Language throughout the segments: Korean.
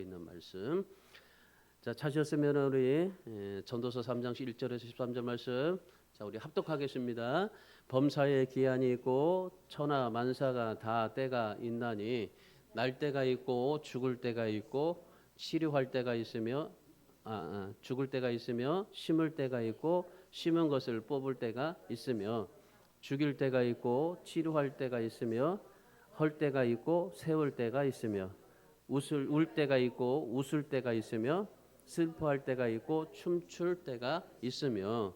있는 말씀. 자, 찾으셨으면 우리 전도서 3장 1절에서 13절 말씀. 자, 우리 합독하겠습니다. 범사에 기한이 있고 천하 만사가 다 때가 있나니 날 때가 있고 죽을 때가 있고 치료할 때가 있으며 죽을 때가 있으며 심을 때가 있고 심은 것을 뽑을 때가 있으며 죽일 때가 있고 치료할 때가 있으며 헐 때가 있고 세울 때가 있으며 울 때가 있고 웃을 때가 있으며 슬퍼할 때가 있고 춤출 때가 있으며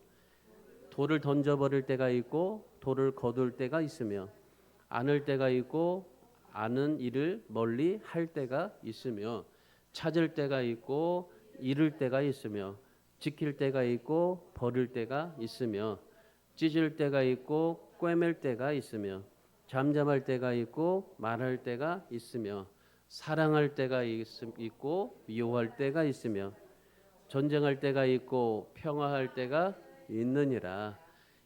돌을 던져버릴 때가 있고 돌을 거둘 때가 있으며 안을 때가 있고 아는 일을 멀리 할 때가 있으며 찾을 때가 있고 잃을 때가 있으며 지킬 때가 있고 버릴 때가 있으며 찢을 때가 있고 꿰맬 때가 있으며 잠잠할 때가 있고 말할 때가 있으며 사랑할 때가 있고 미워할 때가 있으며 전쟁할 때가 있고 평화할 때가 있느니라.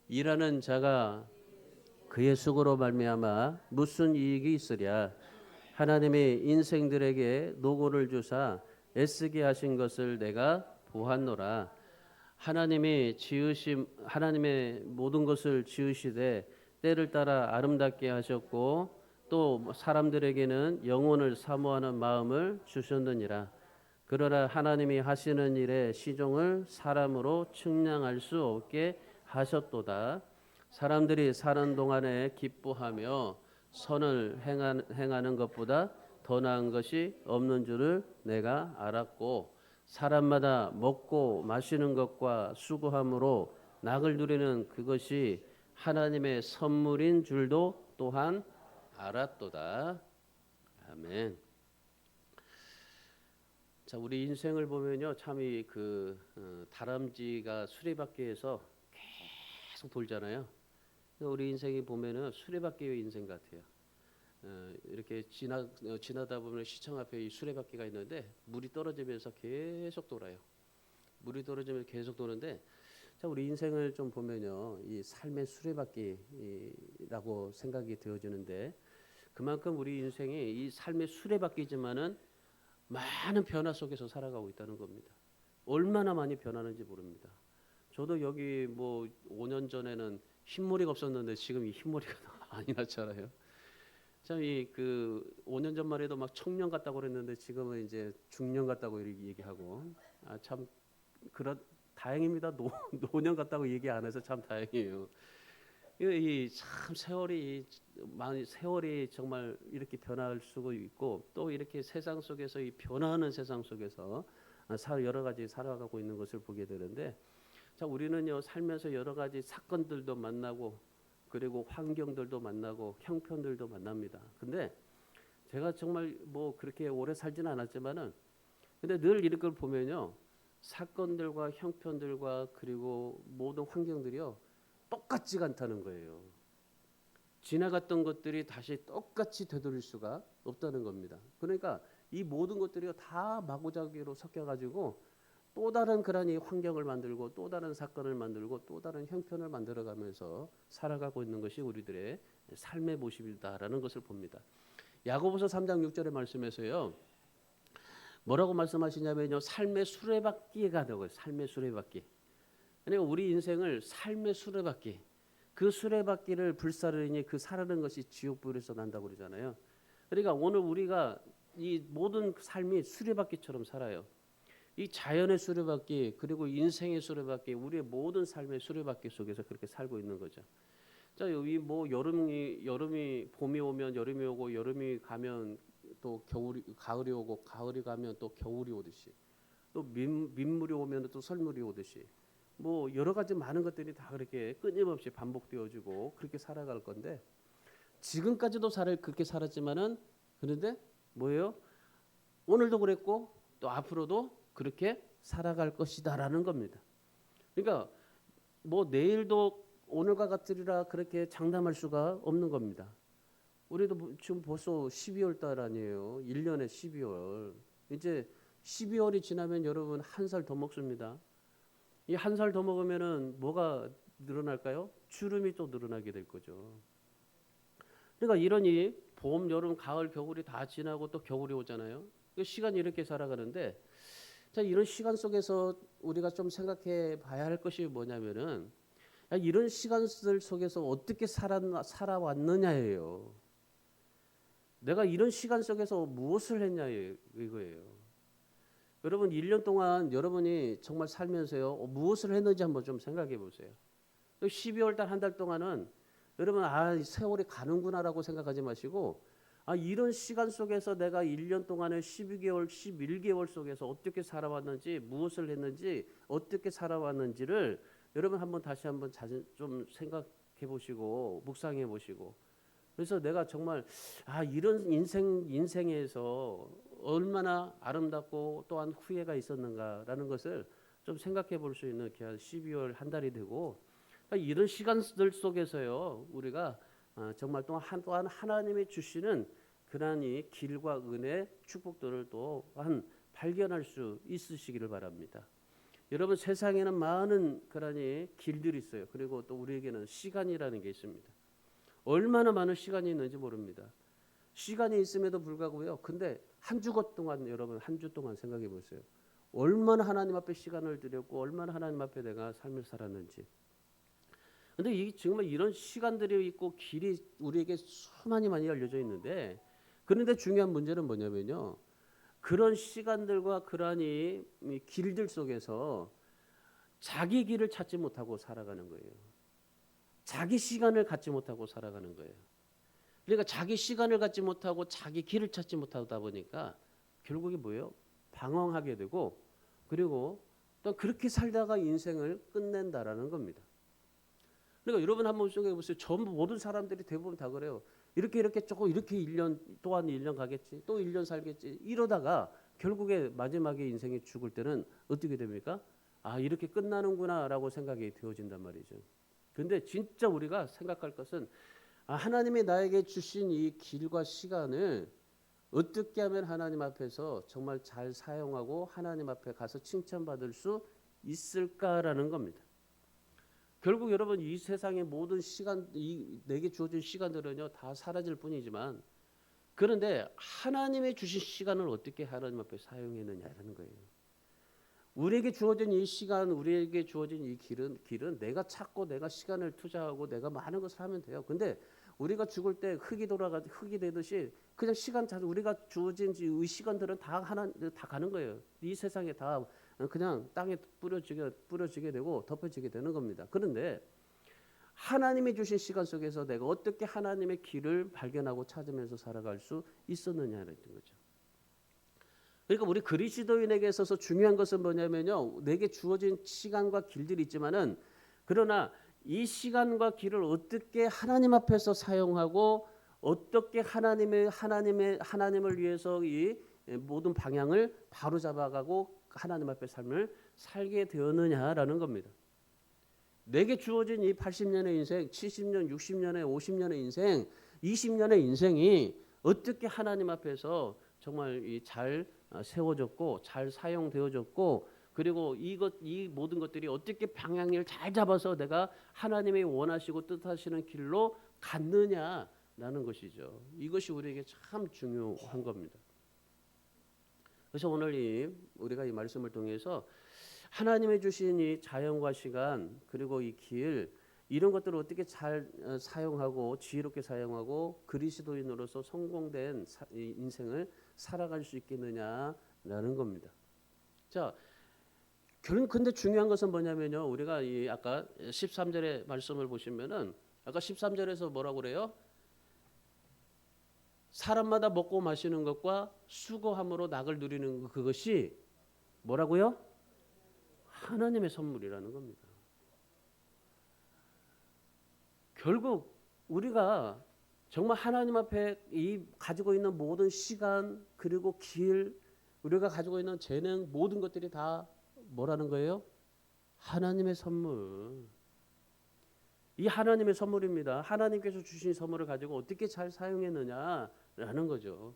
일하는 자가 그의 수고로 말미암아 무슨 이익이 있으랴. 하나님이 인생들에게 노고를 주사 애쓰게 하신 것을 내가 보았노라. 하나님의 모든 것을 지으시되 때를 따라 아름답게 하셨고 또 사람들에게는 영혼을 사모하는 마음을 주셨느니라. 그러나 하나님이 하시는 일의 시종을 사람으로 측량할 수 없게 하셨도다. 사람들이 사는 동안에 기뻐하며 선을 행하는 것보다 더 나은 것이 없는 줄을 내가 알았고 사람마다 먹고 마시는 것과 수고함으로 낙을 누리는 그것이 하나님의 선물인 줄도 또한 알았도다. 아멘. 자, 우리 인생을 보면요, 참 이 다람쥐가 수레바퀴에서 계속 돌잖아요. 우리 인생이 보면은 수레바퀴의 인생 같아요. 이렇게 지나다 보면 시청 앞에 이 수레바퀴가 있는데 물이 떨어지면서 계속 돌아요. 물이 떨어지면서 계속 도는데, 자, 우리 인생을 좀 보면요, 이 삶의 수레바퀴라고 생각이 되어지는데, 그만큼 우리 인생이 이 삶의 수레바퀴지만은 많은 변화 속에서 살아가고 있다는 겁니다. 얼마나 많이 변하는지 모릅니다. 저도 여기 뭐 5년 전에는 흰머리가 없었는데 지금 이 흰머리가 많이 났잖아요. 참 5년 전만 해도 막 청년 같다고 그랬는데 지금은 이제 중년 같다고 얘기하고 참 다행입니다. 노년 같다고 얘기 안 해서 참 다행이에요. 참 세월이 정말 이렇게 변할 수가 있고 또 이렇게 세상 속에서 이 변화하는 세상 속에서 여러 가지 살아가고 있는 것을 보게 되는데, 자, 우리는요 살면서 여러 가지 사건들도 만나고 그리고 환경들도 만나고 형편들도 만납니다. 근데 제가 정말 뭐 그렇게 오래 살지는 않았지만은 근데 늘 이런 걸 보면요 사건들과 형편들과 그리고 모든 환경들이요 똑같지가 않다는 거예요. 지나갔던 것들이 다시 똑같이 되돌릴 수가 없다는 겁니다. 그러니까 이 모든 것들이 다 마구잡이로 섞여가지고 또 다른 그런 이 환경을 만들고 또 다른 사건을 만들고 또 다른 형편을 만들어가면서 살아가고 있는 것이 우리들의 삶의 모습이다라는 것을 봅니다. 야고보서 3장 6절의 말씀에서요. 뭐라고 말씀하시냐면요. 삶의 수레바퀴가 되고 삶의 수레바퀴. 그러니까 우리 인생을 삶의 수레바퀴, 그 수레바퀴를 불사르니 그 사르는 것이 지옥불에서 난다고 그러잖아요. 그러니까 오늘 우리가 이 모든 삶이 수레바퀴처럼 살아요. 이 자연의 수레바퀴 그리고 인생의 수레바퀴, 우리의 모든 삶의 수레바퀴 속에서 그렇게 살고 있는 거죠. 자, 여기 뭐 여름이 봄이 오면 여름이 오고 여름이 가면 또 가을이 오고 가을이 가면 또 겨울이 오듯이 또 민물이 오면 또 설물이 오듯이 뭐 여러 가지 많은 것들이 다 그렇게 끊임없이 반복되어지고 그렇게 살아갈 건데 지금까지도 그렇게 살았지만은 그런데 뭐예요? 오늘도 그랬고 또 앞으로도 그렇게 살아갈 것이다라는 겁니다. 그러니까 뭐 내일도 오늘과 같으리라 그렇게 장담할 수가 없는 겁니다. 우리도 지금 벌써 12월 달 아니에요. 1년에 12월. 이제 12월이 지나면 여러분 한 살 더 먹습니다. 이 한 살 더 먹으면은 뭐가 늘어날까요? 주름이 또 늘어나게 될 거죠. 그러니까 이러니 봄, 여름, 가을, 겨울이 다 지나고 또 겨울이 오잖아요. 그 시간이 이렇게 살아가는데, 자, 이런 시간 속에서 우리가 좀 생각해 봐야 할 것이 뭐냐면은, 이런 시간들 속에서 어떻게 살아왔느냐예요. 내가 이런 시간 속에서 무엇을 했냐 이거예요. 여러분 1년 동안 여러분이 정말 살면서요 무엇을 했는지 한번 좀 생각해 보세요. 12월 달 한 달 동안은 여러분 세월이 가는구나라고 생각하지 마시고 이런 시간 속에서 내가 1년 동안에 12개월, 11개월 속에서 어떻게 살아왔는지 무엇을 했는지 어떻게 살아왔는지를 여러분 다시 한번 좀 생각해 보시고 묵상해 보시고 그래서 내가 정말 이런 인생에서 얼마나 아름답고 또한 후회가 있었는가라는 것을 좀 생각해 볼 수 있는 귀한 12월 한 달이 되고 이런 시간들 속에서요 우리가 정말 또한 하나님이 주시는 그러한 이 길과 은혜 축복들을 또한 발견할 수 있으시기를 바랍니다. 여러분 세상에는 많은 그러한 길들이 있어요. 그리고 또 우리에게는 시간이라는 게 있습니다. 얼마나 많은 시간이 있는지 모릅니다. 시간이 있음에도 불구하고요. 근데 한 주 동안 여러분 한 주 동안 생각해 보세요. 얼마나 하나님 앞에 시간을 드렸고 얼마나 하나님 앞에 내가 삶을 살았는지. 근데 이 정말 이런 시간들이 있고 길이 우리에게 수많이 많이 알려져 있는데 그런데 중요한 문제는 뭐냐면요. 그런 시간들과 그러한 이 길들 속에서 자기 길을 찾지 못하고 살아가는 거예요. 자기 시간을 갖지 못하고 살아가는 거예요. 그러니까 자기 시간을 갖지 못하고 자기 길을 찾지 못하다 보니까 결국에 뭐예요? 방황하게 되고 그리고 또 그렇게 살다가 인생을 끝낸다라는 겁니다. 그러니까 여러분 한번 생각해 보세요. 전부 모든 사람들이 대부분 다 그래요. 이렇게 조금 이렇게 1년 또한 1년 가겠지. 또 1년 살겠지. 이러다가 결국에 마지막에 인생이 죽을 때는 어떻게 됩니까? 이렇게 끝나는구나라고 생각이 되어진단 말이죠. 근데 진짜 우리가 생각할 것은 하나님이 나에게 주신 이 길과 시간을 어떻게 하면 하나님 앞에서 정말 잘 사용하고 하나님 앞에 가서 칭찬받을 수 있을까라는 겁니다. 결국 여러분 이 세상의 모든 시간, 내게 주어진 시간들은요 다 사라질 뿐이지만 그런데 하나님의 주신 시간을 어떻게 하나님 앞에 사용했느냐라는 거예요. 우리에게 주어진 이 시간, 우리에게 주어진 이 길은 내가 찾고 내가 시간을 투자하고 내가 많은 것을 하면 돼요. 근데 우리가 죽을 때 흙이 되듯이 그냥 시간 자 우리가 주어진 이 시간들은 다 가는 거예요. 이 세상에 다 그냥 땅에 뿌려지게 되고 덮여지게 되는 겁니다. 그런데 하나님이 주신 시간 속에서 내가 어떻게 하나님의 길을 발견하고 찾으면서 살아갈 수 있었느냐는 거죠. 그러니까 우리 그리스도인에게 있어서 중요한 것은 뭐냐면요. 내게 주어진 시간과 길들이 있지만은 그러나 이 시간과 길을 어떻게 하나님 앞에서 사용하고 어떻게 하나님을 위해서 이 모든 방향을 바로 잡아가고 하나님 앞에 삶을 살게 되었느냐라는 겁니다. 내게 주어진 이 80년의 인생, 70년, 60년의 50년의 인생, 20년의 인생이 어떻게 하나님 앞에서 정말 잘 세워졌고 잘 사용되어졌고 그리고 이 모든 것들이 어떻게 방향을 잘 잡아서 내가 하나님이 원하시고 뜻하시는 길로 갔느냐라는 것이죠. 이것이 우리에게 참 중요한 겁니다. 그래서 오늘 우리가 이 말씀을 통해서 하나님이 주신 이 자연과 시간 그리고 이 길 이런 것들을 어떻게 잘 사용하고 지혜롭게 사용하고 그리스도인으로서 성공된 인생을 살아갈 수 있겠느냐라는 겁니다. 자, 근데 중요한 것은 뭐냐면요. 우리가 아까 13절의 말씀을 보시면은 아까 13절에서 뭐라고 그래요? 사람마다 먹고 마시는 것과 수고함으로 낙을 누리는 그것이 뭐라고요? 하나님의 선물이라는 겁니다. 결국 우리가 정말 하나님 앞에 가지고 있는 모든 시간 그리고 길 우리가 가지고 있는 재능 모든 것들이 다 뭐라는 거예요? 하나님의 선물. 이 하나님의 선물입니다. 하나님께서 주신 선물을 가지고 어떻게 잘 사용했느냐라는 거죠.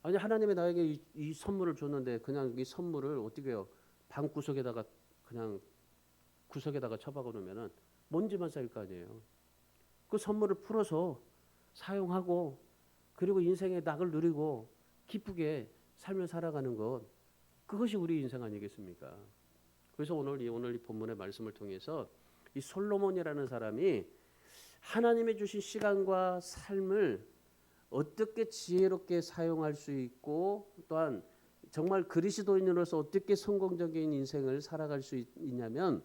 아니 하나님이 나에게 이 선물을 줬는데 그냥 이 선물을 어떻게 해요? 방 구석에다가 그냥 구석에다가 처박아 놓으면은 먼지만 쌓일 거 아니에요. 그 선물을 풀어서 사용하고 그리고 인생의 낙을 누리고 기쁘게 삶을 살아가는 것, 그것이 우리 인생 아니겠습니까? 그래서 오늘 이 본문의 말씀을 통해서 이 솔로몬이라는 사람이 하나님이 주신 시간과 삶을 어떻게 지혜롭게 사용할 수 있고, 또한 정말 그리스도인으로서 어떻게 성공적인 인생을 살아갈 수 있냐면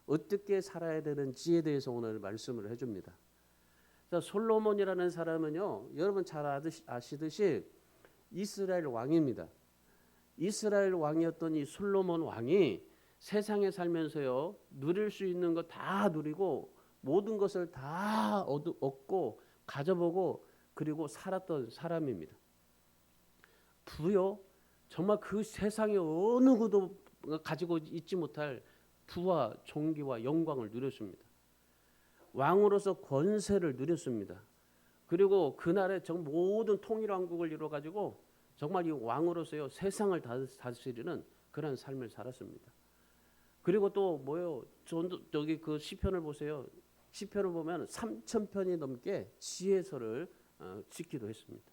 어떻게 살아야 되는지에 대해서 오늘 말씀을 해줍니다. 자, 솔로몬이라는 사람은요, 여러분 잘 아시듯이 이스라엘 왕입니다. 이스라엘 왕이었던 이 솔로몬 왕이 세상에 살면서요, 누릴 수 있는 거 다 누리고 모든 것을 다 얻고 가져보고 그리고 살았던 사람입니다. 부요, 정말 그 세상에 어느 누구도 가지고 있지 못할 부와 존귀와 영광을 누렸습니다. 왕으로서 권세를 누렸습니다. 그리고 그날에 모든 통일왕국을 이루어가지고 정말 이 왕으로서요, 세상을 다스리는 그런 삶을 살았습니다. 그리고 또 뭐요? 저기 그 시편을 보세요. 시편을 보면 3,000편이 넘게 지혜서를 짓기도 했습니다.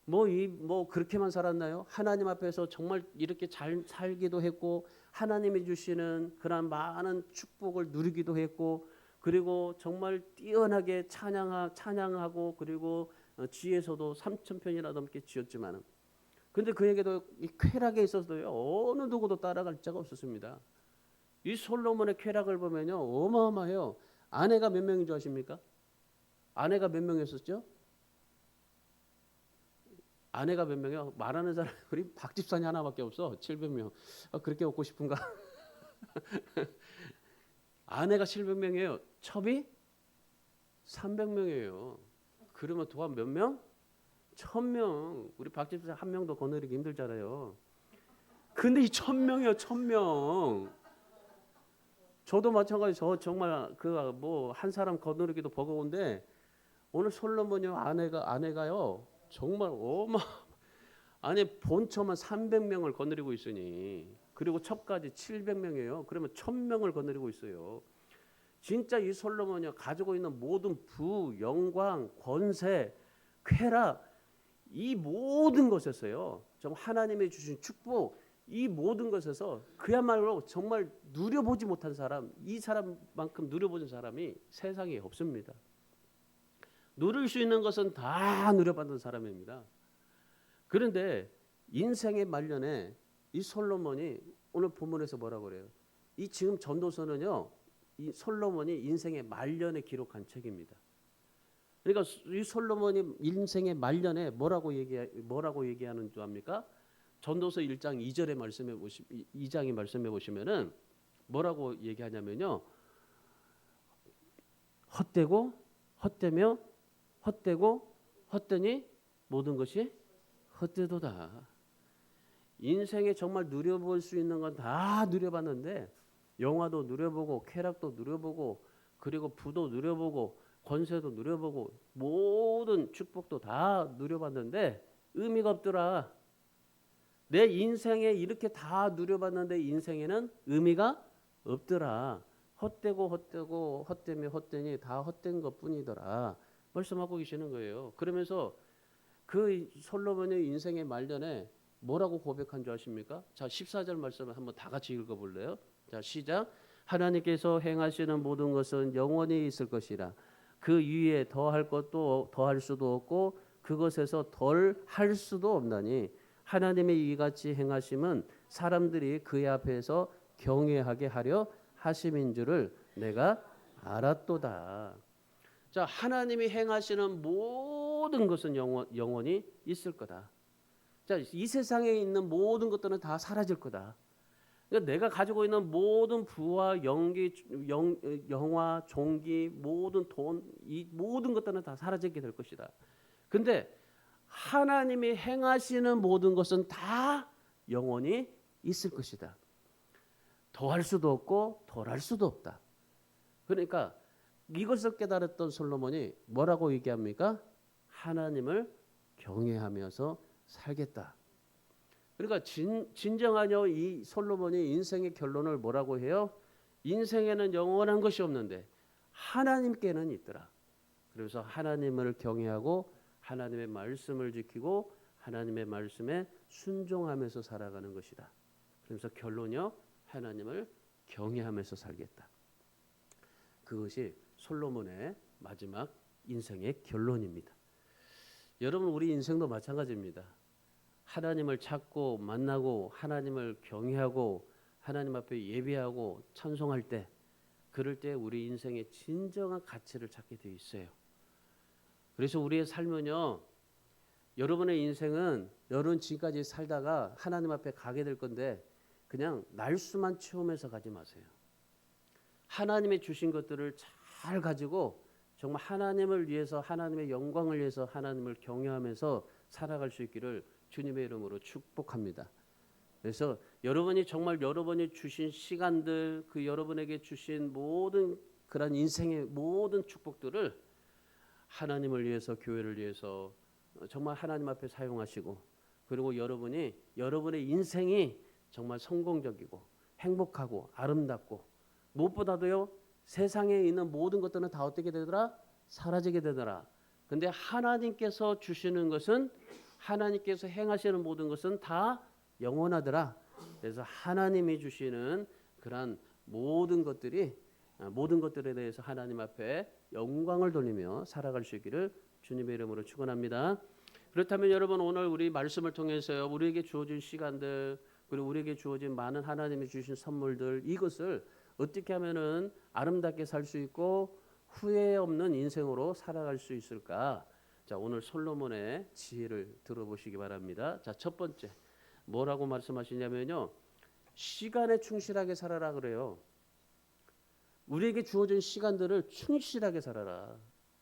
뭐 그렇게만 살았나요? 하나님 앞에서 정말 이렇게 잘 살기도 했고, 하나님이 주시는 그런 많은 축복을 누리기도 했고, 그리고 정말 뛰어나게 찬양하고, 그리고 지혜서도 3,000편이나 넘게 지었지만은, 근데 그에게도 이 쾌락에 있어서도요, 어느 누구도 따라갈 자가 없었습니다. 이 솔로몬의 쾌락을 보면요, 어마어마해요. 아내가 몇 명인 줄 아십니까? 아내가 몇 명이었었죠? 아내가 몇 명이요? 말하는 사람이 우리 박 집사님 하나밖에 없어. 700명. 그렇게 얻고 싶은가? 아내가 700명이에요. 첩이 300명이에요. 그러면 도합 몇 명? 1,000명. 우리 박 집사 한 명도 거느리기 힘들잖아요. 근데 이 1,000명이요, 1,000명. 저도 마찬가지. 저 정말 한 사람 거느리기도 버거운데 오늘 솔로몬요 아내가요 정말 아니 본처만 300명을 거느리고 있으니, 그리고 첩까지 700명이에요. 그러면 1,000명을 거느리고 있어요. 진짜 이 솔로몬이 가지고 있는 모든 부, 영광, 권세, 쾌락, 이 모든 것에서요, 정말 하나님이 주신 축복, 이 모든 것에서 그야말로 정말 누려보지 못한 사람, 이 사람만큼 누려보는 사람이 세상에 없습니다. 누릴 수 있는 것은 다 누려받는 사람입니다. 그런데 인생의 말년에 이 솔로몬이 오늘 본문에서 뭐라고 그래요? 이 지금 전도서는요, 이 솔로몬이 인생의 말년에 기록한 책입니다. 그러니까 이 솔로몬이 인생의 말년에 뭐라고 얘기하는 줄 압니까? 전도서 1장 2절의 2장의 말씀해 보시면은 뭐라고 얘기하냐면요, 헛되며 헛되고 헛되니 모든 것이 헛되도다. 인생에 정말 누려볼 수 있는 건 다 누려봤는데, 영화도 누려보고 쾌락도 누려보고 그리고 부도 누려보고 권세도 누려보고 모든 축복도 다 누려봤는데 의미가 없더라. 내 인생에 이렇게 다 누려봤는데 인생에는 의미가 없더라. 헛되고 헛되며 헛되니 다 헛된 것뿐이더라. 말씀하고 계시는 거예요. 그러면서 그 솔로몬의 인생의 말년에 뭐라고 고백한 줄 아십니까? 자, 14절 말씀을 한번 다 같이 읽어볼래요? 자, 시작. 하나님께서 행하시는 모든 것은 영원히 있을 것이라. 그 위에 더할 것도 더할 수도 없고 그것에서 덜 할 수도 없나니 하나님의 이같이 행하심은 사람들이 그의 앞에서 경외하게 하려 하심인 줄을 내가 알았도다. 자, 하나님이 행하시는 모든 것은 영원히 있을 거다. 자, 이 세상에 있는 모든 것들은 다 사라질 거다. 그러니까 내가 가지고 있는 모든 부와 영화, 종기, 모든 돈, 이 모든 것들은 다 사라지게 될 것이다. 근데 하나님이 행하시는 모든 것은 다 영원히 있을 것이다. 더할 수도 없고 덜할 수도 없다. 그러니까 이것을 깨달았던 솔로몬이 뭐라고 얘기합니까? 하나님을 경외하면서 살겠다. 그러니까 진정하여 이 솔로몬이 인생의 결론을 뭐라고 해요? 인생에는 영원한 것이 없는데 하나님께는 있더라. 그래서 하나님을 경외하고 하나님의 말씀을 지키고 하나님의 말씀에 순종하면서 살아가는 것이다. 그래서 결론이요, 하나님을 경외하면서 살겠다. 그것이 솔로몬의 마지막 인생의 결론입니다. 여러분, 우리 인생도 마찬가지입니다. 하나님을 찾고 만나고 하나님을 경외하고 하나님 앞에 예배하고 찬송할 때, 그럴 때 우리 인생의 진정한 가치를 찾게 돼 있어요. 그래서 우리의 삶은요, 여러분의 인생은 여러분 지금까지 살다가 하나님 앞에 가게 될 건데 그냥 날수만 채우면서 가지 마세요. 하나님이 주신 것들을 잘 가지고 정말 하나님을 위해서, 하나님의 영광을 위해서 하나님을 경외하면서 살아갈 수 있기를 주님의 이름으로 축복합니다. 그래서 여러분이 정말 여러분이 주신 시간들, 그 여러분에게 주신 모든 그런 인생의 모든 축복들을 하나님을 위해서, 교회를 위해서 정말 하나님 앞에 사용하시고, 그리고 여러분의 인생이 정말 성공적이고 행복하고 아름답고, 무엇보다도요, 세상에 있는 모든 것들은 다 어떻게 되더라? 사라지게 되더라. 근데 하나님께서 주시는 것은, 하나님께서 행하시는 모든 것은 다 영원하더라. 그래서 하나님이 주시는 그러한 모든 것들에 대해서 하나님 앞에 영광을 돌리며 살아갈 수 있기를 주님의 이름으로 축원합니다. 그렇다면 여러분, 오늘 우리 말씀을 통해서요, 우리에게 주어진 시간들, 그리고 우리에게 주어진 많은 하나님이 주신 선물들, 이것을 어떻게 하면은 아름답게 살 수 있고 후회 없는 인생으로 살아갈 수 있을까? 자, 오늘 솔로몬의 지혜를 들어보시기 바랍니다. 자, 첫 번째 뭐라고 말씀하시냐면요, 시간에 충실하게 살아라 그래요. 우리에게 주어진 시간들을 충실하게 살아라.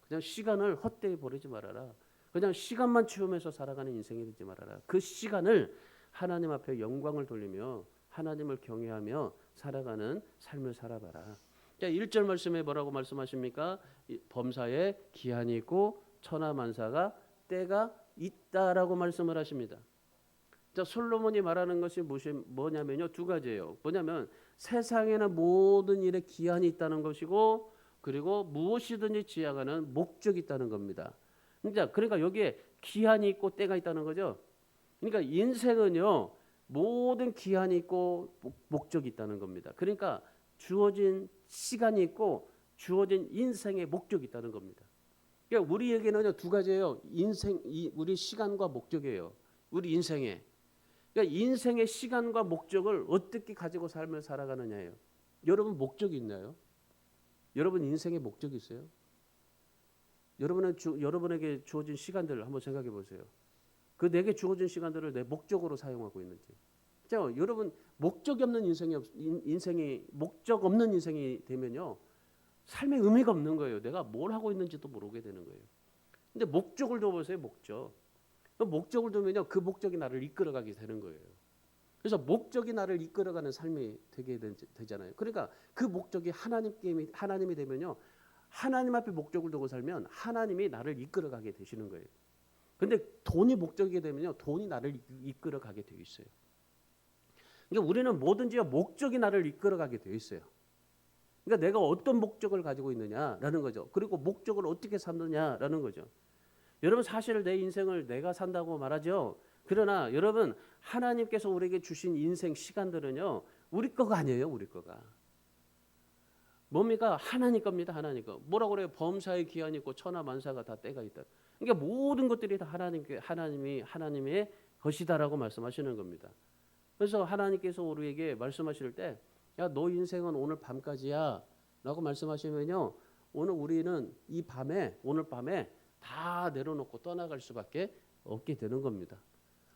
그냥 시간을 헛되이 보내지 말아라. 그냥 시간만 채우면서 살아가는 인생이 되지 말아라. 그 시간을 하나님 앞에 영광을 돌리며 하나님을 경외하며 살아가는 삶을 살아봐라. 자, 1절 말씀에 뭐라고 말씀하십니까? 범사에 기한이 있고 천하만사가 때가 있다라고 말씀을 하십니다. 자, 솔로몬이 말하는 것이 뭐냐면요, 두 가지예요. 뭐냐면 세상에는 모든 일에 기한이 있다는 것이고, 그리고 무엇이든지 지향하는 목적이 있다는 겁니다. 그러니까 여기에 기한이 있고 때가 있다는 거죠. 그러니까 인생은요, 모든 기한이 있고 목적이 있다는 겁니다. 그러니까 주어진 시간이 있고 주어진 인생의 목적이 있다는 겁니다. 그러니까 우리에게는요, 두 가지예요. 우리 시간과 목적이에요. 우리 인생에. 그러니까 인생의 시간과 목적을 어떻게 가지고 삶을 살아가느냐예요. 여러분, 목적이 있나요? 여러분 인생의 목적이 있어요? 여러분에게 주어진 시간들을 한번 생각해 보세요. 그 내게 주어진 시간들을 내 목적으로 사용하고 있는지. 자, 여러분, 목적 없는 인생이 되면요, 삶에 의미가 없는 거예요. 내가 뭘 하고 있는지도 모르게 되는 거예요. 근데 목적을 둬보세요. 목적을 두면요, 그 목적이 나를 이끌어가게 되는 거예요. 그래서 목적이 나를 이끌어가는 삶이 되게 되잖아요. 그러니까 그 목적이 하나님이 되면요, 하나님 앞에 목적을 두고 살면 하나님이 나를 이끌어가게 되시는 거예요. 근데 돈이 목적이 되면요, 돈이 나를 이끌어가게 되어 있어요. 그러니까 우리는 뭐든지요, 목적이 나를 이끌어가게 되어 있어요. 그러니까 내가 어떤 목적을 가지고 있느냐라는 거죠. 그리고 목적을 어떻게 삼느냐라는 거죠. 여러분, 사실 내 인생을 내가 산다고 말하죠. 그러나 여러분, 하나님께서 우리에게 주신 인생 시간들은요, 우리 거가 아니에요. 우리 거가. 뭡니까? 하나님 겁니다. 하나님 거. 뭐라고 그래요? 범사에 기한이 있고 천하만사가 다 때가 있다. 그러니까 모든 것들이 다 하나님의 것이다라고 말씀하시는 겁니다. 그래서 하나님께서 우리에게 말씀하실 때, 야, 너 인생은 오늘 밤까지야 라고 말씀하시면요, 우리는 오늘 밤에 다 내려놓고 떠나갈 수밖에 없게 되는 겁니다.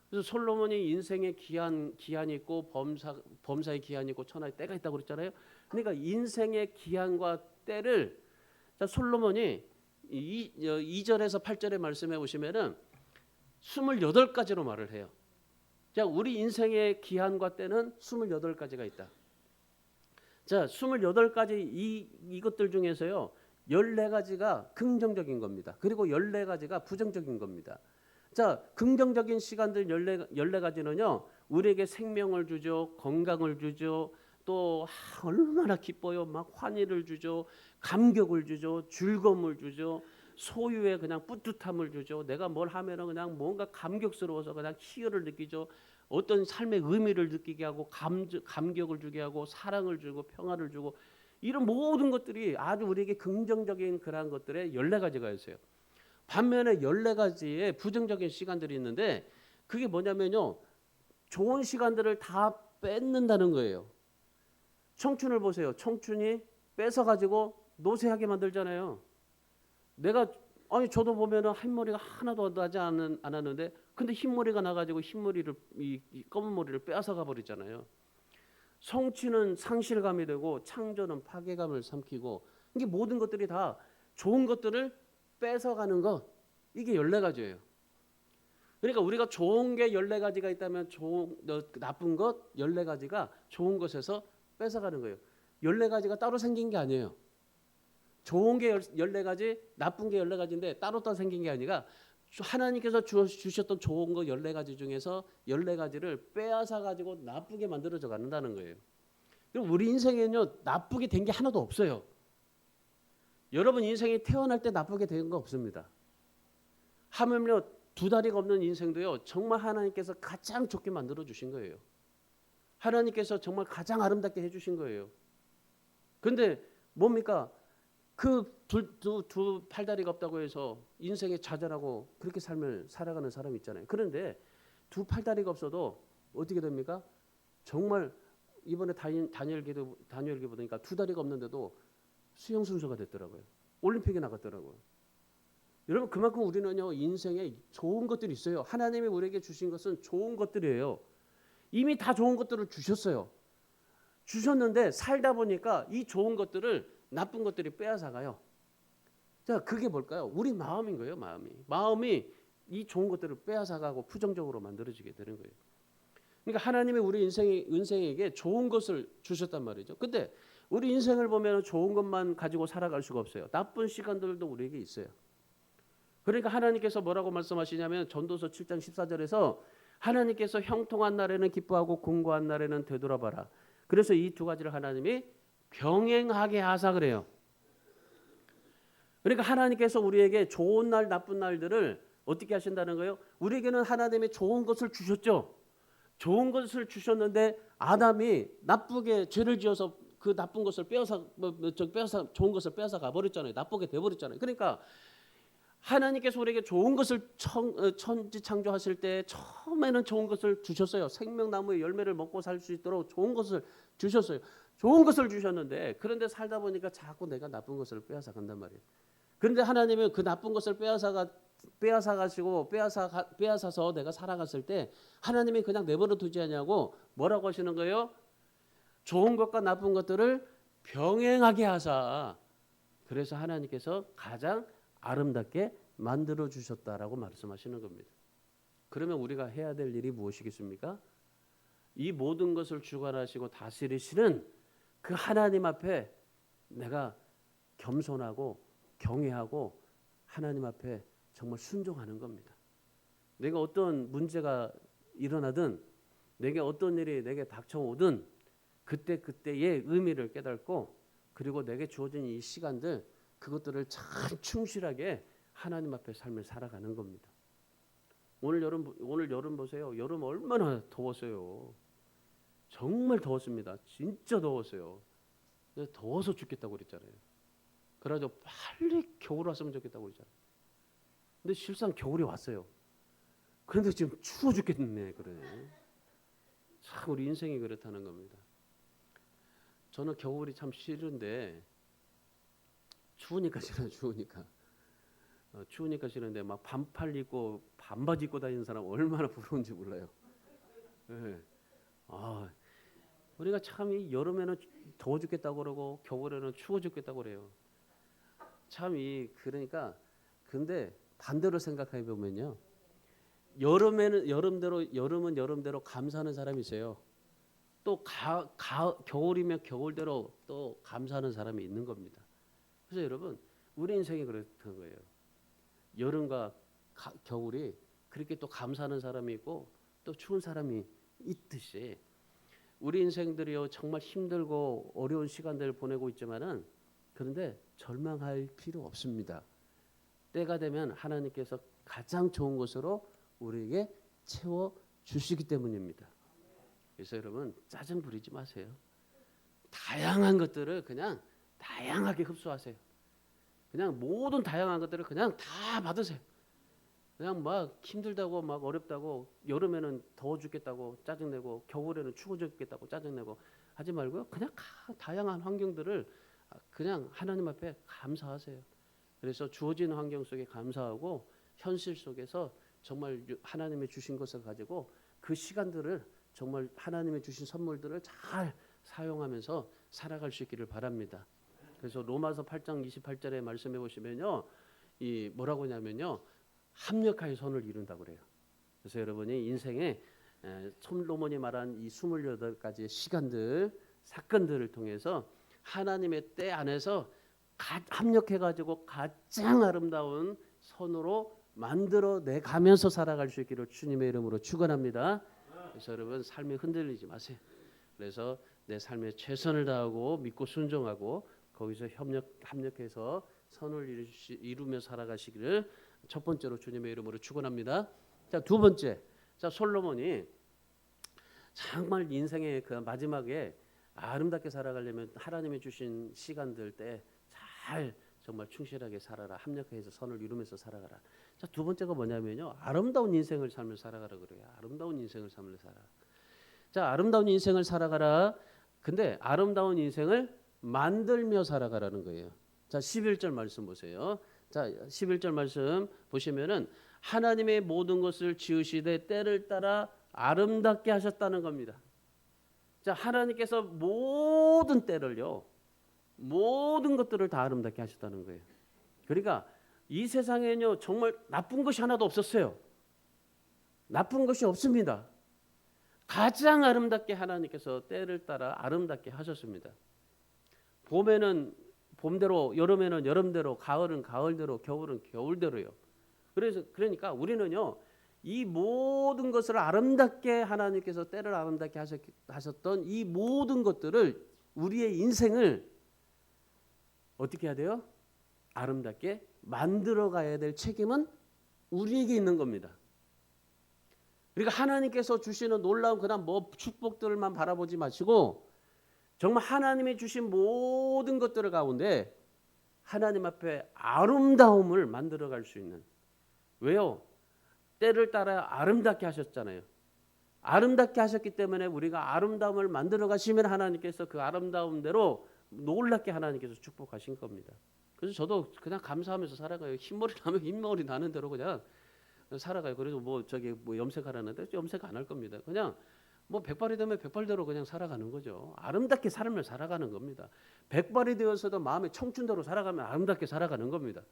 그래서 솔로몬이 인생의 기한이 있고 범사의 기한이 있고 천하의 때가 있다고 그랬잖아요. 그러니까 인생의 기한과 때를, 자, 솔로몬이 2절에서 8절의 말씀해 보시면은 28가지로 말을 해요. 자, 우리 인생의 기한과 때는 28가지가 있다. 자, 28가지 이것들 중에서요, 14가지가 긍정적인 겁니다. 그리고 14가지가 부정적인 겁니다. 자, 긍정적인 시간들 14가지는요, 우리에게 생명을 주죠, 건강을 주죠, 또 얼마나 기뻐요. 막 환희를 주죠, 감격을 주죠, 즐거움을 주죠. 소유에 그냥 뿌듯함을 주죠. 내가 뭘 하면은 그냥 뭔가 감격스러워서 그냥 희열을 느끼죠. 어떤 삶의 의미를 느끼게 하고 감격을 주게 하고 사랑을 주고 평화를 주고 이런 모든 것들이 아주 우리에게 긍정적인 그러한 것들의 14가지가 있어요. 반면에 14가지의 부정적인 시간들이 있는데 그게 뭐냐면요. 좋은 시간들을 다 뺏는다는 거예요. 청춘을 보세요. 청춘이 뺏어가지고 노쇠하게 만들잖아요. 내가 아니 저도 보면은 흰머리가 하나도 나지 않았는데 근데 흰머리가 나가지고 흰머리를 이 검은 머리를 빼앗아가 버리잖아요. 성취는 상실감이 되고 창조는 파괴감을 삼키고 이게 모든 것들이 다 좋은 것들을 뺏어가는 것 이게 14가지예요. 그러니까 우리가 좋은 게 14가지가 있다면 나쁜 것 14가지가 좋은 것에서 뺏어가는 거예요. 14가지가 따로 생긴 게 아니에요. 좋은 게 14가지, 나쁜 게 14가지인데 따로 생긴 게 아니라 하나님께서 주셨던 좋은 거 14가지 중에서 14가지를 빼앗아 가지고 나쁘게 만들어져 간다는 거예요. 그럼 우리 인생에는요. 나쁘게 된 게 하나도 없어요. 여러분 인생이 태어날 때 나쁘게 된 거 없습니다. 하물며 두 다리가 없는 인생도요. 정말 하나님께서 가장 좋게 만들어 주신 거예요. 하나님께서 정말 가장 아름답게 해 주신 거예요. 근데 뭡니까? 그 두 팔다리가 없다고 해서 인생에 좌절하고 그렇게 삶을 살아가는 사람이 있잖아요. 그런데 두 팔다리가 없어도 어떻게 됩니까? 정말 이번에 다니엘기 보니까 두 다리가 없는데도 수영 선수가 됐더라고요. 올림픽에 나갔더라고요. 여러분 그만큼 우리는요 인생에 좋은 것들이 있어요. 하나님이 우리에게 주신 것은 좋은 것들이에요. 이미 다 좋은 것들을 주셨어요. 주셨는데 살다 보니까 이 좋은 것들을 나쁜 것들이 빼앗아가요. 자, 그게 뭘까요? 우리 마음인 거예요. 마음이 이 좋은 것들을 빼앗아가고 부정적으로 만들어지게 되는 거예요. 그러니까 하나님이 우리 인생에게 좋은 것을 주셨단 말이죠. 근데 우리 인생을 보면 좋은 것만 가지고 살아갈 수가 없어요. 나쁜 시간들도 우리에게 있어요. 그러니까 하나님께서 뭐라고 말씀하시냐면 전도서 7장 14절에서 하나님께서 형통한 날에는 기뻐하고 공고한 날에는 되돌아봐라. 그래서 이 두 가지를 하나님이 병행하게 하사 그래요. 그러니까 하나님께서 우리에게 좋은 날 나쁜 날들을 어떻게 하신다는 거예요? 우리에게는 하나님이 좋은 것을 주셨죠. 좋은 것을 주셨는데 아담이 나쁘게 죄를 지어서 그 나쁜 것을 빼앗아 좋은 것을 빼앗아 가버렸잖아요. 나쁘게 돼버렸잖아요. 그러니까 하나님께서 우리에게 좋은 것을 천지 창조하실 때 처음에는 좋은 것을 주셨어요. 생명나무의 열매를 먹고 살 수 있도록 좋은 것을 주셨어요. 좋은 것을 주셨는데 그런데 살다 보니까 자꾸 내가 나쁜 것을 빼앗아 간단 말이에요. 그런데 하나님은 그 나쁜 것을 빼앗아서 내가 살아갔을 때 하나님이 그냥 내버려 두지 않냐고 뭐라고 하시는 거예요? 좋은 것과 나쁜 것들을 병행하게 하사. 그래서 하나님께서 가장 아름답게 만들어 주셨다라고 말씀하시는 겁니다. 그러면 우리가 해야 될 일이 무엇이겠습니까? 이 모든 것을 주관하시고 다스리시는 그 하나님 앞에 내가 겸손하고 경외하고 하나님 앞에 정말 순종하는 겁니다. 내가 어떤 문제가 일어나든 내게 어떤 일이 내게 닥쳐오든 그때의 의미를 깨닫고 그리고 내게 주어진 이 시간들 그것들을 참 충실하게 하나님 앞에 삶을 살아가는 겁니다. 오늘 여름 보세요. 여름 얼마나 더웠어요. 정말 더웠습니다. 진짜 더웠어요. 더워서 죽겠다고 그랬잖아요. 그래가지고 빨리 겨울 왔으면 좋겠다고 그랬잖아요. 근데 실상 겨울이 왔어요. 그런데 지금 추워 죽겠네. 그래. 참 우리 인생이 그렇다는 겁니다. 저는 겨울이 참 싫은데 추우니까 싫어요. 추우니까 싫은데 막 반팔 입고 반바지 입고 다니는 사람 얼마나 부러운지 몰라요. 네. 우리가 참 이 여름에는 더워 죽겠다고 그러고 겨울에는 추워 죽겠다고 그래요. 참 그러니까 근데 반대로 생각해 보면요. 여름은 여름대로 감사하는 사람이 있어요. 또 겨울이면 겨울대로 또 감사하는 사람이 있는 겁니다. 그래서 여러분 우리 인생이 그렇다는 거예요. 여름과 겨울이 그렇게 또 감사하는 사람이 있고 또 추운 사람이 있듯이 우리 인생들이요 정말 힘들고 어려운 시간들을 보내고 있지만은 그런데 절망할 필요 없습니다. 때가 되면 하나님께서 가장 좋은 것으로 우리에게 채워 주시기 때문입니다. 그래서 여러분 짜증 부리지 마세요. 다양한 것들을 그냥 다양하게 흡수하세요. 그냥 모든 다양한 것들을 그냥 다 받으세요. 그냥 막 힘들다고 막 어렵다고 여름에는 더워 죽겠다고 짜증내고 겨울에는 추워 죽겠다고 짜증내고 하지 말고요. 그냥 다양한 환경들을 그냥 하나님 앞에 감사하세요. 그래서 주어진 환경 속에 감사하고 현실 속에서 정말 하나님이 주신 것을 가지고 그 시간들을 정말 하나님이 주신 선물들을 잘 사용하면서 살아갈 수 있기를 바랍니다. 그래서 로마서 8장 28절에 말씀해 보시면요. 이 뭐라고 하냐면요. 합력하여 선을 이룬다고 그래요. 그래서 여러분이 인생에 솔로몬이 말한 이 28가지의 시간들, 사건들을 통해서 하나님의 때 안에서 합력해 가지고 가장 아름다운 선으로 만들어내 가면서 살아갈 수 있기를 주님의 이름으로 축원합니다. 그래서 여러분 삶이 흔들리지 마세요. 그래서 내 삶에 최선을 다하고 믿고 순종하고 거기서 합력해서 선을 이루며 살아가시기를 첫 번째로 주님의 이름으로 축원합니다. 자, 두 번째. 자, 솔로몬이 정말 인생의 그 마지막에 아름답게 살아가려면 하나님이 주신 시간들 때 잘 정말 충실하게 살아라. 합력해서 선을 이루면서 살아가라. 자, 두 번째가 뭐냐면요. 아름다운 인생을 삶을 살아가라 그래요. 아름다운 인생을 삶을 살아. 자, 아름다운 인생을 살아가라. 근데 아름다운 인생을 만들며 살아가라는 거예요. 자, 11절 말씀 보세요. 자, 11절 말씀 보시면은 하나님의 모든 것을 지으시되 때를 따라 아름답게 하셨다는 겁니다. 자, 하나님께서 모든 때를요. 모든 것들을 다 아름답게 하셨다는 거예요. 그러니까 이 세상에는요. 정말 나쁜 것이 하나도 없었어요. 나쁜 것이 없습니다. 가장 아름답게 하나님께서 때를 따라 아름답게 하셨습니다. 봄에는 봄대로, 여름에는 여름대로, 가을은 가을대로, 겨울은 겨울대로요. 그러니까 우리는요. 이 모든 것을 아름답게 하나님께서 때를 아름답게 하셨던 이 모든 것들을 우리의 인생을 어떻게 해야 돼요? 아름답게 만들어 가야 될 책임은 우리에게 있는 겁니다. 그러니까 하나님께서 주시는 놀라운 그냥 뭐 축복들만 바라보지 마시고 정말 하나님이 주신 모든 것들 가운데 하나님 앞에 아름다움을 만들어 갈 수 있는. 왜요? 때를 따라 아름답게 하셨잖아요. 아름답게 하셨기 때문에 우리가 아름다움을 만들어 가시면 하나님께서 그 아름다움대로 놀랍게 하나님께서 축복하신 겁니다. 그래서 저도 그냥 감사하면서 살아가요. 흰머리 나면 흰머리 나는 대로 그냥 살아가요. 그래서 뭐 저기 뭐 염색하라는데 염색 안 할 겁니다. 그냥 뭐 백발이 되면 백발대로 그냥 살아가는 거죠. 아름답게 삶을 살아가는 겁니다. 백발이 되어서도 마음의 청춘대로 살아가면 아름답게 살아가는 겁니다.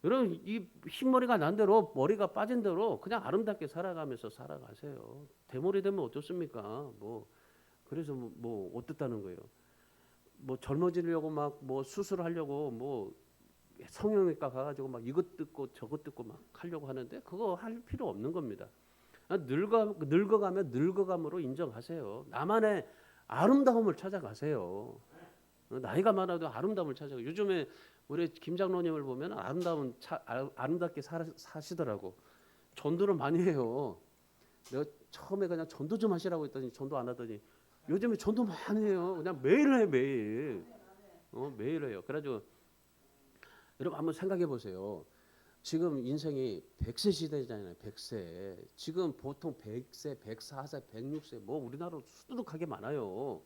여러분 이 흰머리가 난 대로 머리가 빠진 대로 그냥 아름답게 살아가면서 살아가세요. 대머리 되면 어떻습니까? 뭐 그래서 뭐 어떻다는 거예요. 뭐 젊어지려고 막 뭐 수술하려고 뭐 성형외과 가가지고 막 이것 듣고 저것 듣고 막 하려고 하는데 그거 할 필요 없는 겁니다. 늙어가면 늙어감으로 인정하세요. 나만의 아름다움을 찾아가세요. 나이가 많아도 아름다움을 찾아가. 요즘에 우리 김 장로님을 보면 아름답게 사시더라고. 전도를 많이 해요. 내가 처음에 그냥 전도 좀 하시라고 했더니 전도 안 하더니 요즘에 전도 많이 해요. 그냥 매일 해 매일. 매일 해요. 그래가지고 여러분 한번 생각해 보세요. 지금 인생이 100세 시대잖아요. 100세. 지금 보통 100세, 104세, 106세 뭐 우리나라로 수두룩하게 많아요.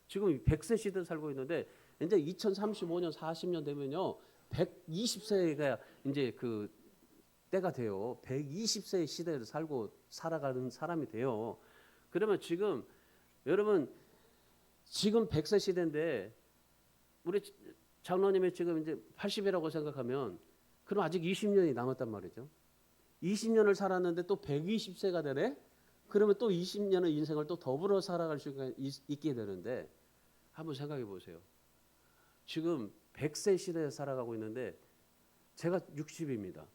지금 100세 시대 살고 있는데 이제 2035년 40년 되면요. 120세가 이제 그 때가 돼요. 120세의 시대를 살아가는 사람이 돼요. 그러면 지금 여러분 지금 100세 시대인데 우리 장로님이 지금 이제 80이라고 생각하면 그럼 아직 20년이 남았단 말이죠. 20년을 살았는데 또 120세가 되네? 그러면 또 20년의 인생을 또 더불어 살아갈 수가 있게 되는데 한번 생각해 보세요. 지금 100세 시대에 살아가고 있는데 제가 60입니다.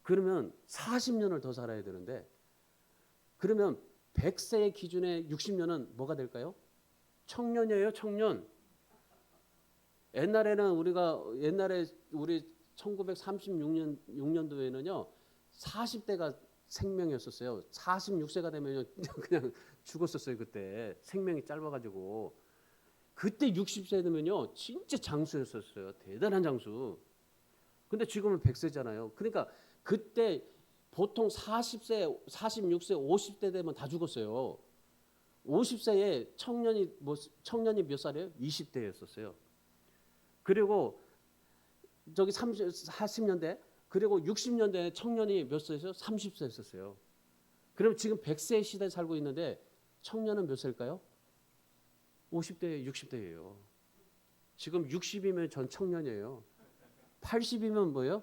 그러면 40년을 더 살아야 되는데 그러면 100세의 기준에 60년은 뭐가 될까요? 청년이에요, 청년. 옛날에 우리 1936년도에는요 40대가 생명이었었어요. 46세가 되면 그냥 죽었었어요. 그때 생명이 짧아가지고. 그때 60세 되면요 진짜 장수였었어요. 대단한 장수. 근데 지금은 100세잖아요. 그러니까 그때 보통 40세, 46세, 50대 되면 다 죽었어요. 50세에 청년이 몇 살이에요? 20대였었어요. 그리고 저기 40년대 그리고 60년대 청년이 몇 세였어요? 30세였었어요. 그럼 지금 100세 시대에 살고 있는데 청년은 몇 세일까요? 50대, 60대예요. 지금 60이면 전 청년이에요. 80이면 뭐예요?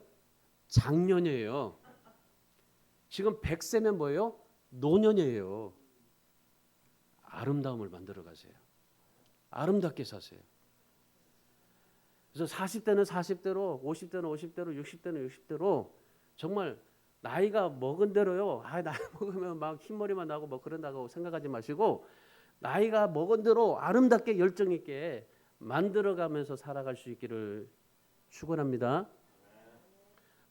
장년이에요. 지금 100세면 뭐예요? 노년이에요. 아름다움을 만들어 가세요. 아름답게 사세요. 그래서 40대는 40대로, 50대는 50대로, 60대는 60대로 정말 나이가 먹은 대로요. 나이 먹으면 막 흰머리만 나고 뭐 그런다고 생각하지 마시고 나이가 먹은 대로 아름답게 열정 있게 만들어가면서 살아갈 수 있기를 축원합니다.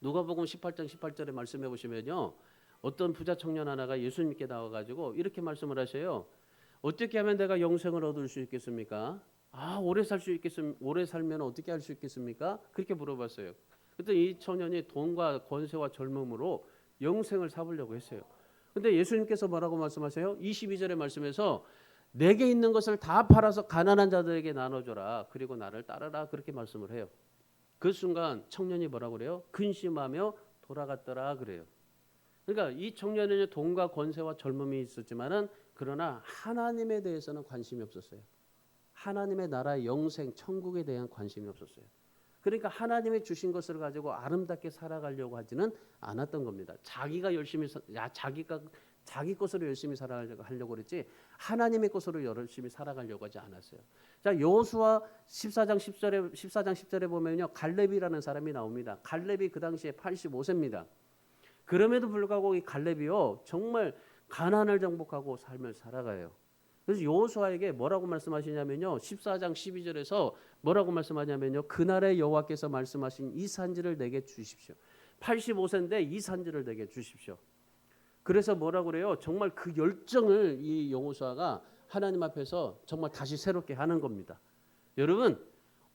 누가복음 18장 18절에 말씀해 보시면요. 어떤 부자 청년 하나가 예수님께 나와가지고 이렇게 말씀을 하셔요. 어떻게 하면 내가 영생을 얻을 수 있겠습니까? 오래 살면 어떻게 할 수 있겠습니까? 그렇게 물어봤어요. 그랬더니 이 청년이 돈과 권세와 젊음으로 영생을 사보려고 했어요. 근데 예수님께서 뭐라고 말씀하세요? 22절의 말씀에서 내게 있는 것을 다 팔아서 가난한 자들에게 나눠줘라. 그리고 나를 따르라. 그렇게 말씀을 해요. 그 순간 청년이 뭐라고 그래요? 근심하며 돌아갔더라 그래요. 그러니까 이 청년은 돈과 권세와 젊음이 있었지만은 그러나 하나님에 대해서는 관심이 없었어요. 하나님의 나라의 영생, 천국에 대한 관심이 없었어요. 그러니까 하나님이 주신 것을 가지고 아름답게 살아가려고 하지는 않았던 겁니다. 자기 것으로 열심히 살아가려고 그랬지 하나님의 것으로 열심히 살아가려고 하지 않았어요. 자, 여호수아 14장 10절에 보면요. 갈렙이라는 사람이 나옵니다. 갈렙이 그 당시에 85세입니다. 그럼에도 불구하고 이 갈렙이요. 정말 가난을 정복하고 삶을 살아가요. 그래서 여호수아에게 뭐라고 말씀하시냐면요. 14장 12절에서 뭐라고 말씀하냐면요. 그날의 여호와께서 말씀하신 이 산지를 내게 주십시오. 85세인데 이 산지를 내게 주십시오. 그래서 뭐라고 그래요? 정말 그 열정을 이 여호수아가 하나님 앞에서 정말 다시 새롭게 하는 겁니다. 여러분,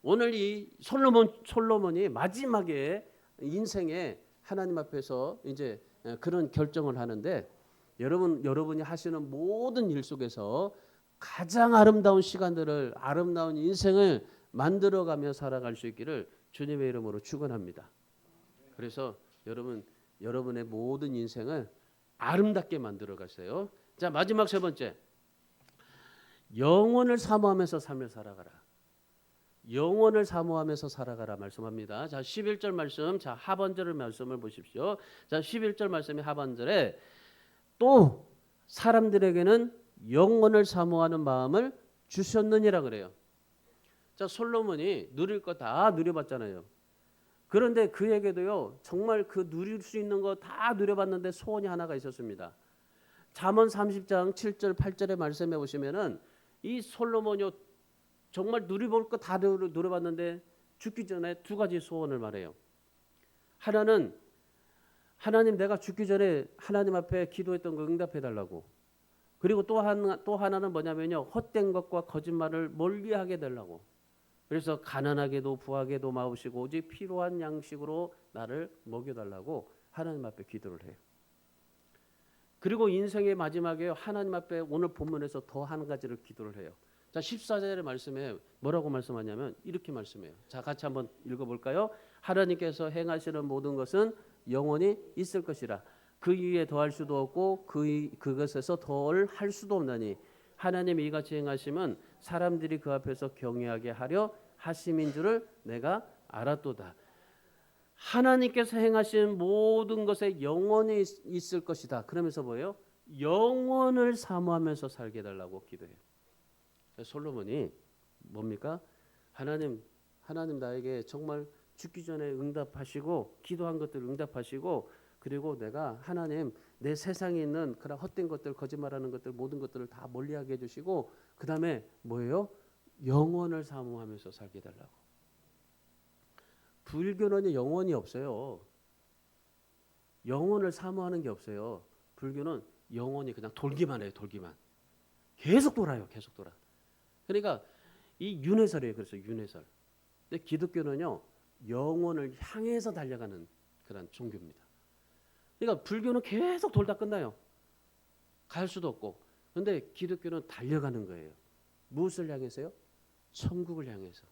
오늘 이 솔로몬이 마지막에 인생에 하나님 앞에서 이제 그런 결정을 하는데 여러분이 하시는 모든 일 속에서 가장 아름다운 시간들을 아름다운 인생을 만들어가며 살아갈 수 있기를 주님의 이름으로 축원합니다. 그래서 여러분의 모든 인생을 아름답게 만들어 가세요. 자, 마지막 세 번째. 영원을 사모하면서 삶을 살아가라. 영원을 사모하면서 살아가라 말씀합니다. 자, 11절 말씀. 자, 하반절의 말씀을 보십시오. 자, 11절 말씀이 하반절에 또 사람들에게는 영원을 사모하는 마음을 주셨느니라 그래요. 자, 솔로몬이 누릴 거 다 누려봤잖아요. 그런데 그에게도요 정말 그 누릴 수 있는 거 다 누려봤는데 소원이 하나가 있었습니다. 잠언 30장 7절 8절의 말씀해 보시면은 이 솔로몬이 정말 누려볼 거 다 누려봤는데 죽기 전에 두 가지 소원을 말해요. 하나는 하나님 내가 죽기 전에 하나님 앞에 기도했던 거 응답해 달라고. 그리고 또 하나는 뭐냐면요. 헛된 것과 거짓말을 멀리하게 달라고. 그래서 가난하게도 부하게도 마우시고 오직 필요한 양식으로 나를 먹여달라고 하나님 앞에 기도를 해요. 그리고 인생의 마지막에 하나님 앞에 오늘 본문에서 더 한 가지를 기도를 해요. 자, 14절의 말씀에 뭐라고 말씀하냐면 이렇게 말씀해요. 자, 같이 한번 읽어볼까요? 하나님께서 행하시는 모든 것은 영원히 있을 것이라. 그 위에 더할 수도 없고 그것에서 덜 할 수도 없나니 하나님이 이같이 행하심은 사람들이 그 앞에서 경외하게 하려 하심인 줄을 내가 알았도다. 하나님께서 행하신 모든 것에 영원히 있을 것이다. 그러면서 뭐예요? 영원을 사모하면서 살게 해달라고 기도해요. 솔로몬이 뭡니까? 하나님 나에게 정말 죽기 전에 응답하시고 기도한 것들 응답하시고 그리고 내가 하나님 내 세상에 있는 그런 헛된 것들 거짓말하는 것들 모든 것들을 다 멀리하게 해주시고 그 다음에 뭐예요? 영원을 사모하면서 살게 해달라고. 불교는 영혼이 없어요. 영혼을 사모하는 게 없어요. 불교는 영혼이 그냥 돌기만 해요. 돌기만. 계속 돌아요. 계속 돌아. 그러니까 이 윤회설이에요. 그래서 윤회설. 근데 기독교는요. 영혼을 향해서 달려가는 그런 종교입니다. 그러니까 불교는 계속 돌다 끝나요. 갈 수도 없고. 근데 기독교는 달려가는 거예요. 무엇을 향해서요? 천국을 향해서.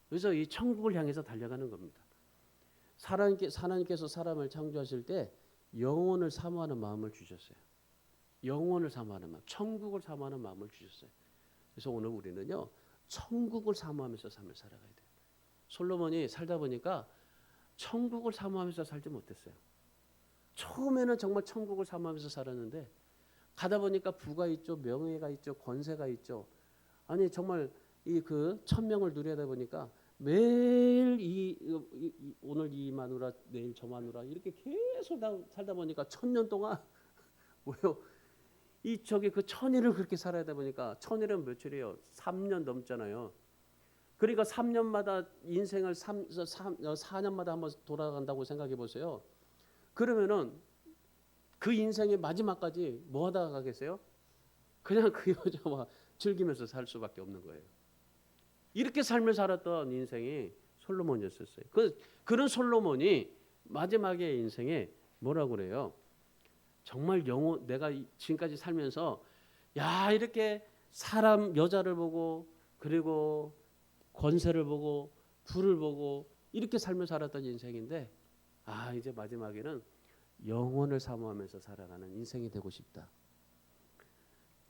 그래서 이 천국을 향해서 달려가는 겁니다. 하나님께서 사람을 창조하실 때 영혼을 사모하는 마음을 주셨어요. 영혼을 사모하는 마음, 천국을 사모하는 마음을 주셨어요. 그래서 오늘 우리는요, 천국을 사모하면서 삶을 살아가야 돼요. 솔로몬이 살다 보니까 천국을 사모하면서 살지 못했어요. 처음에는 정말 천국을 사모하면서 살았는데 가다 보니까 부가 있죠, 명예가 있죠, 권세가 있죠. 아니 정말 이 그 천명을 누리다 보니까 매일 오늘 이 마누라 내일 저 마누라 이렇게 계속 살다 보니까 1000년 동안 뭐요? 이 저기 그 천일을 그렇게 살아야 되 보니까 천일은 며칠이에요? 3년 넘잖아요. 그러니까 3년마다 인생을 4년마다 한번 돌아간다고 생각해 보세요. 그러면은 그 인생의 마지막까지 뭐 하다가 가겠어요? 그냥 그 여자와 즐기면서 살 수밖에 없는 거예요. 이렇게 삶을 살았던 인생이 솔로몬이었어요. 그런 솔로몬이 마지막에 인생에 뭐라고 그래요? 정말 영혼 내가 지금까지 살면서 야 이렇게 사람 여자를 보고 그리고 권세를 보고 부를 보고 이렇게 삶을 살았던 인생인데 아 이제 마지막에는 영혼을 사모하면서 살아가는 인생이 되고 싶다.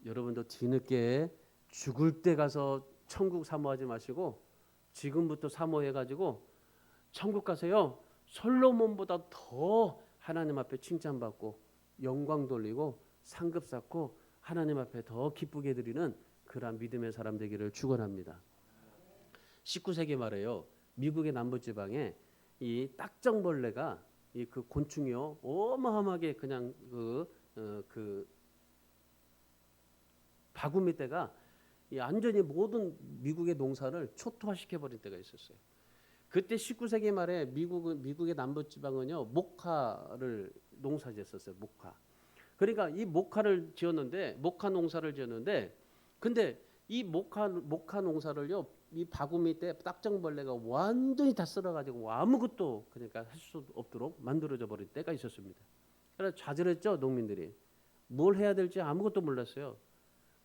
여러분도 뒤늦게 죽을 때 가서 천국 사모하지 마시고 지금부터 사모해가지고 천국 가세요. 솔로몬보다 더 하나님 앞에 칭찬받고 영광 돌리고 상급 쌓고 하나님 앞에 더 기쁘게 드리는 그러한 믿음의 사람 되기를 축원합니다. 19세기 말에요. 미국의 남부지방에 이 딱정벌레가 이 그 곤충이요 어마어마하게 그냥 그 바구미 때가 완전히 모든 미국의 농사를 초토화시켜 버린 때가 있었어요. 그때 19세기 말에 미국의 남부지방은요 목화를 농사지었었어요. 목화. 그러니까 이 목화를 지었는데 목화 농사를 지었는데 근데 이 목화 농사를요 이 바구미 때 딱정벌레가 완전히 다 쓸어가지고 아무것도 그러니까 할 수 없도록 만들어져 버린 때가 있었습니다. 그래서 좌절했죠 농민들이. 뭘 해야 될지 아무것도 몰랐어요.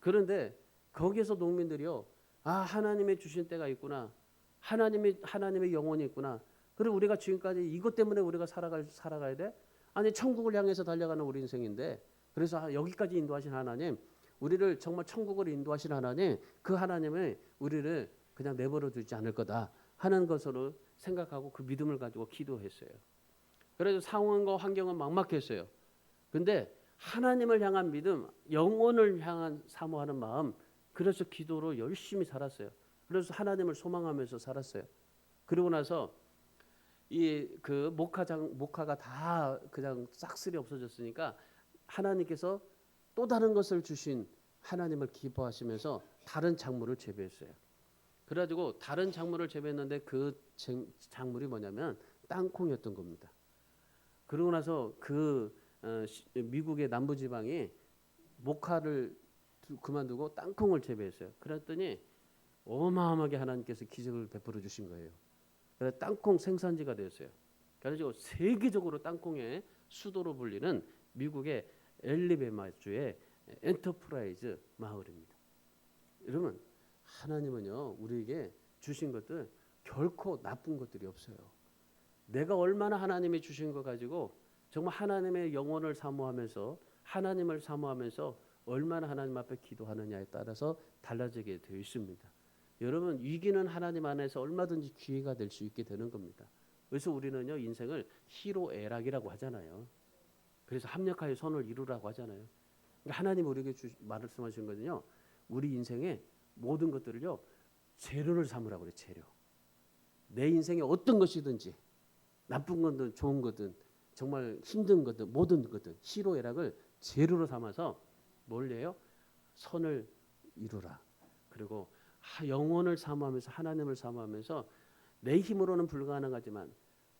그런데 거기에서 농민들이요 아 하나님의 주신 때가 있구나. 하나님의 영혼이 있구나. 그리고 우리가 지금까지 이것 때문에 우리가 살아가야 돼? 아니 천국을 향해서 달려가는 우리 인생인데 그래서 여기까지 인도하신 하나님 우리를 정말 천국으로 인도하신 하나님 그 하나님을 우리를 그냥 내버려 두지 않을 거다 하는 것으로 생각하고 그 믿음을 가지고 기도했어요. 그래서 상황과 환경은 막막했어요. 근데 하나님을 향한 믿음, 영혼을 향한 사모하는 마음 그래서 기도로 열심히 살았어요. 그래서 하나님을 소망하면서 살았어요. 그러고 나서 이 그 목화가 다 그냥 싹쓸이 없어졌으니까 하나님께서 또 다른 것을 주신 하나님을 기뻐하시면서 다른 작물을 재배했어요. 그래가지고 다른 작물을 재배했는데 그 작물이 뭐냐면 땅콩이었던 겁니다. 그러고 나서 미국의 남부지방이 목화를 그만두고 땅콩을 재배했어요. 그랬더니 어마어마하게 하나님께서 기적을 베풀어 주신 거예요. 그래서 땅콩 생산지가 되었어요. 그래서 세계적으로 땅콩의 수도로 불리는 미국의 엘리베마주의 엔터프라이즈 마을입니다. 여러분 하나님은요 우리에게 주신 것들 결코 나쁜 것들이 없어요. 내가 얼마나 하나님이 주신 거 가지고 정말 하나님의 영혼을 사모하면서 하나님을 사모하면서 얼마나 하나님 앞에 기도하느냐에 따라서 달라지게 되어 있습니다. 여러분 위기는 하나님 안에서 얼마든지 기회가 될 수 있게 되는 겁니다. 그래서 우리는요 인생을 희로애락이라고 하잖아요. 그래서 합력하여 선을 이루라고 하잖아요. 그러니까 하나님 우리에게 말씀하신 거는요. 우리 인생의 모든 것들을요 재료를 삼으라고 그래요. 재료. 내 인생에 어떤 것이든지 나쁜 거든 좋은 거든 정말 힘든 거든 모든 거든 희로애락을 재료로 삼아서 뭘 해요? 선을 이루라. 그리고 영혼을 사모하면서 하나님을 사모하면서 내 힘으로는 불가능하지만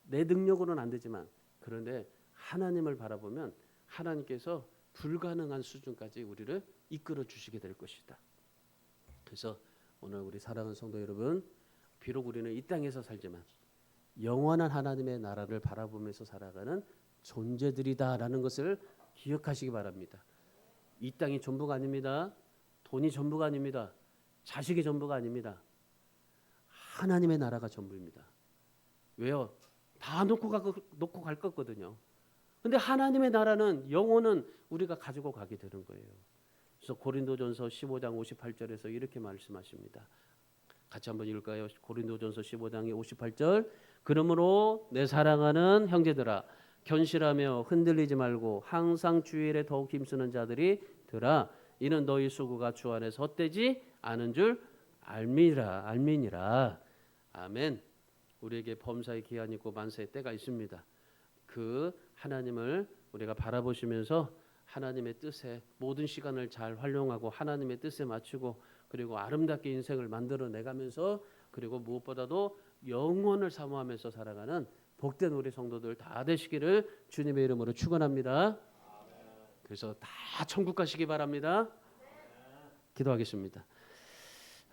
내 능력으로는 안 되지만 그런데 하나님을 바라보면 하나님께서 불가능한 수준까지 우리를 이끌어 주시게 될 것이다. 그래서 오늘 우리 사랑하는 성도 여러분, 비록 우리는 이 땅에서 살지만 영원한 하나님의 나라를 바라보면서 살아가는 존재들이다라는 것을 기억하시기 바랍니다. 이 땅이 전부가 아닙니다. 돈이 전부가 아닙니다. 자식이 전부가 아닙니다. 하나님의 나라가 전부입니다. 왜요? 다 놓고 갈 거거든요. 근데 하나님의 나라는 영혼은 우리가 가지고 가게 되는 거예요. 그래서 고린도전서 15장 58절에서 이렇게 말씀하십니다. 같이 한번 읽을까요? 고린도전서 15장의 58절. 그러므로 내 사랑하는 형제들아 견실하며 흔들리지 말고 항상 주일에 더욱 힘쓰는 자들이 들아 이는 너희 수고가 주 안에서 헛되지 않은 줄 알미니라. 아멘. 우리에게 범사의 기한이 있고 만사의 때가 있습니다. 그 하나님을 우리가 바라보시면서 하나님의 뜻에 모든 시간을 잘 활용하고 하나님의 뜻에 맞추고 그리고 아름답게 인생을 만들어내가면서 그리고 무엇보다도 영혼을 사모하면서 살아가는 복된 우리 성도들 다 되시기를 주님의 이름으로 축원합니다. 그래서 다 천국 가시기 바랍니다. 기도하겠습니다.